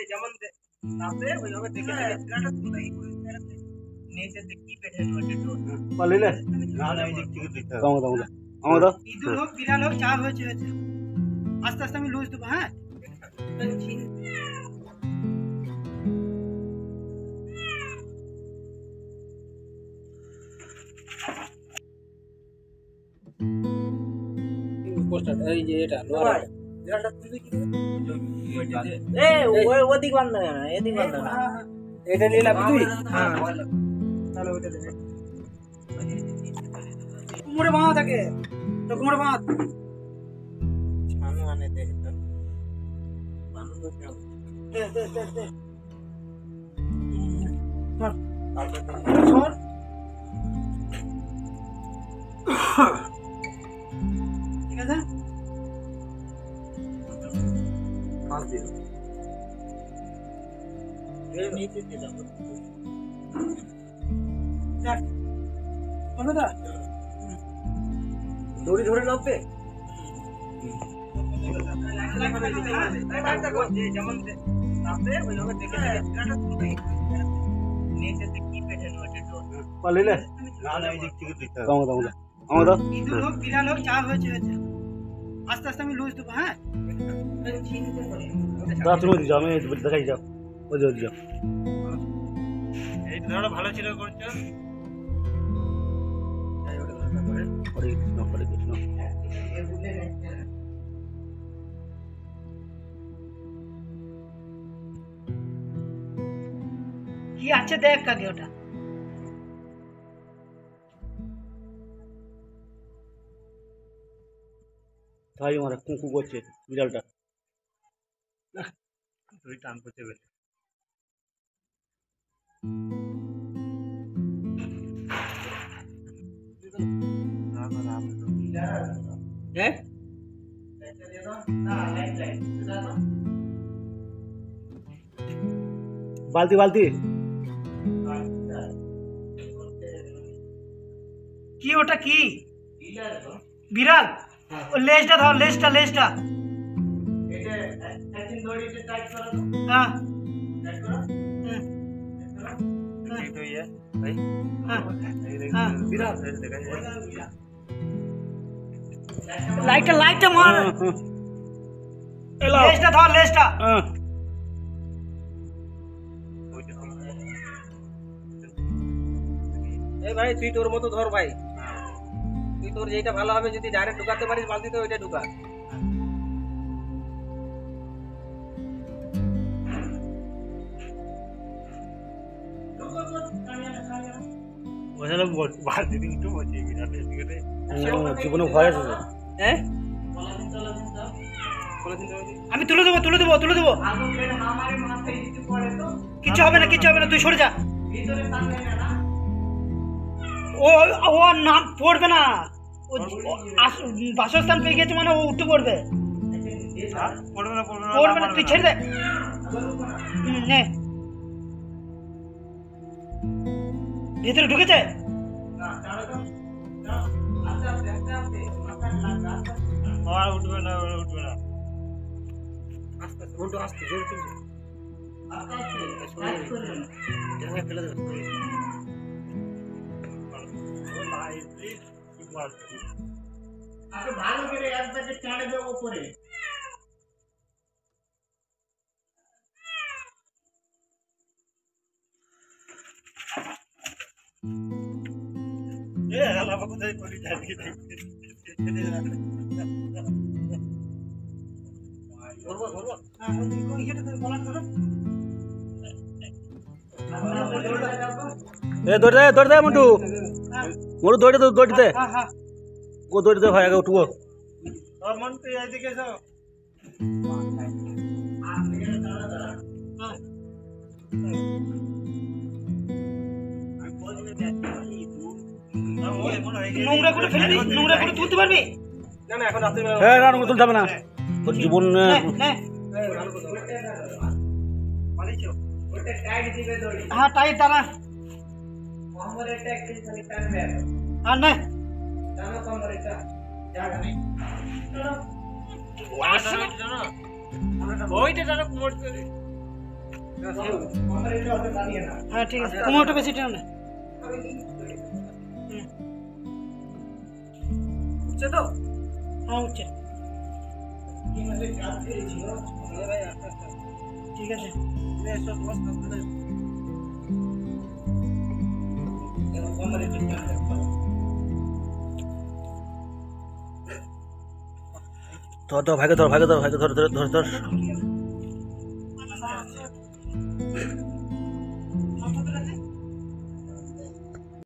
যেমন তাতে ওইভাবে দেখে দেখে নিচে কি পেটে পালিলে না না এই দিক থেকে দিতে হবে আমাদের ইঁদুর হোক বিড়াল হোক যা হয়েছে হয়েছে আস্তে আস্তে আমি লুজ দেবো হ্যাঁ পোস্টার এই যে এটা লোয়ার বিড়ালটা তুই কি এ ওই ওদিক বান্ধ না এদিক বান্ধ না এটা নিলা তুই হ্যাঁ তাহলে ওইটা দে কোমরে বাঁধা থাকে তো কোমরে বাঁধ ছানু আনে দে বাঁধ দে সর ঠিক আছে মাছ দিও এর নিচে দিয়ে দাও দেখ হবে না দড়ি ধরে নামবে যেমন নামবে ওইভাবে দেখে নিচে কি পেটে পালিলে না না এই দিক থেকে দিতে হবে আমাদের ইঁদুর হোক বিড়াল হোক যা হয়েছে হয়েছে আস্তে আস্তে আমি লুজ দেবো হ্যাঁ তুমি যাও আমি দেখাই যাও ওই যাও এই ধরো ভালো ছিল করছো হরে কৃষ্ণ কি আছে দেখ আগে ওটা তাই মারা কুকু করছে বিড়ালটা তুই টান করতে গেলে বালতি বালতি কি ওটা কি বিড়াল ও লেজটা ধর লেজটা এটা একদিন দড়িতে টাইট করো হ্যাঁ টাইট করো এই তো ये ভাই হ্যাঁ হ্যাঁ বিড়াল দেখা যায় লাইটটা মার লেজটা ধর লেজটা হ্যাঁ এই ভাই তুই তোর মতো ধর ভাই তুই তোর যেটা ভালো হবে যদি ডাইরেক্ট ঢুকাতে পারিস বালতিতে ওইটা ঢুকা জীবনে ভয় আছে হ্যাঁ আমি তুলে দেবো কিচ্ছু হবে না তুই সরে যা ও নাম পড়বে না ও বাসস্থান পেয়ে গেছে মানে ও উঠে পড়বে পড়বে না তুই ছেড়ে দে নে ভিতরে ঢুকেছে উঠবে না আস্তে ফেলে দেবে ভালো করে একবারে টানে দেবো উপরে কোথায় করি দৌড় দে মন্টু মোর দৌড়ে দে ও দৌড়ে দে ভাই আগে উঠবো মন্টু এইদিকে যাও নোংরা করে ফেলে দিই নোংরা করে তুলতে পারবি না না এখন আসতে হ্যাঁ না নোংরা তুলতে হবে না তোর জীবন হ্যাঁ টাইট দাঁড়া আর না ওইটা হ্যাঁ ঠিক আছে, তুমি ওটা বেশি টেনো না। উঠছে তো? হ্যাঁ উঠছে। ঠিক আছে, ধর ধর ভাইকে ধর, ভাইকে ধর, ভাইকে ধর ধর ধর ধর।